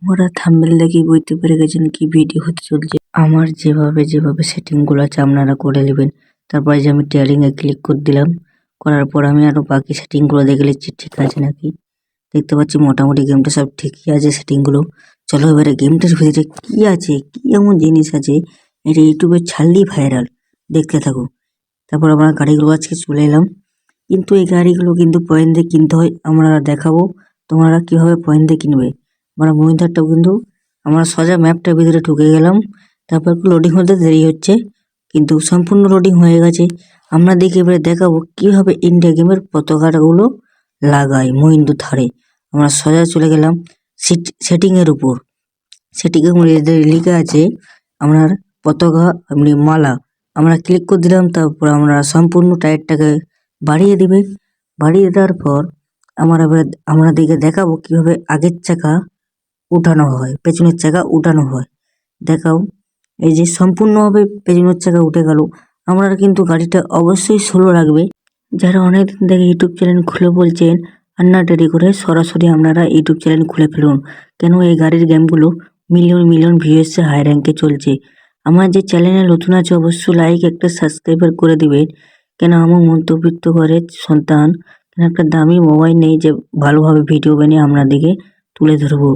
ওরা থাম্বনেল দেখে বুঝতে পেরে গেছেন কি ভিডিও হতে চলছে। আমার যেভাবে সেটিং গুলো আছে আপনারা করে নেবেন। তারপরে যে আমি টেয়ারিং এ ক্লিক করে দিলাম, করার পর আমি আরো বাকি সেটিং গুলো দেখে নিচ্ছি ঠিক আছে নাকি। দেখতে পাচ্ছি মোটামুটি গেমটা সব ঠিকই আছে সেটিং গুলো। চলো এবারে গেমটার ভিতরে কি আছে, কি এমন জিনিস আছে এটা ইউটিউবে ছাড়লেই ভাইরাল, দেখতে থাকো। তারপর আমরা গাড়িগুলো আজকে চলে এলাম, কিন্তু এই গাড়িগুলো কিন্তু পয়েন্ট দিয়ে কিনতে হয়। আমরা দেখাবো তোমরা কিভাবে পয়েন্ট দিয়ে কিনবে। আমরা মহিন্দ্রাটাও কিন্তু আমরা সোজা ম্যাপটার ভিতরে ঢুকে গেলাম। তারপর একটু লোডিং হতে দেরি হচ্ছে, কিন্তু সম্পূর্ণ লোডিং হয়ে গেছে। আমরা দেখে এবারে দেখাবো কিভাবে ইন্ডিয়া গেমের পতাকাগুলো লাগাই মহিন্দ্র থারে। আমরা সোজা চলে গেলাম সেটিং এর উপর। সেটিং এর মধ্যে লেখা আছে আপনার পতাকা এমনি মালা, আমরা ক্লিক করে দিলাম। তারপর আমরা সম্পূর্ণ টায়ারটাকে বাড়িয়ে দিবে। বাড়িয়ে দেওয়ার পর আমরা দিকে দেখাবো কিভাবে আগের চাকা উঠানো হয়, পেছনের চাকা উঠানো হয়। দেখাও, এই যে সম্পূর্ণভাবে পেছনের চাকা উঠে গেল। আমরা কিন্তু গাড়িটা অবশ্যই স্লো রাখবে। যারা অনেকদিন থেকে ইউটিউব চ্যানেল খুলে বলছেন আর না দেরি করে সরাসরি আপনারা ইউটিউব চ্যানেল খুলে ফেলুন, কেন এই গাড়ির গেমগুলো মিলিয়ন ভিউয়ার্সে হাই র্যাঙ্কে চলছে। আমার যে চ্যানেলে নতুন আছে অবশ্যই লাইক একটা সাবস্ক্রাইবার করে দিবেন, কেন আমার মধ্যবিত্ত ঘরের সন্তান, কেন একটা দামি মোবাইল নেই যে ভালোভাবে ভিডিও বানিয়ে আপনাদেরকে তুলে ধরবো।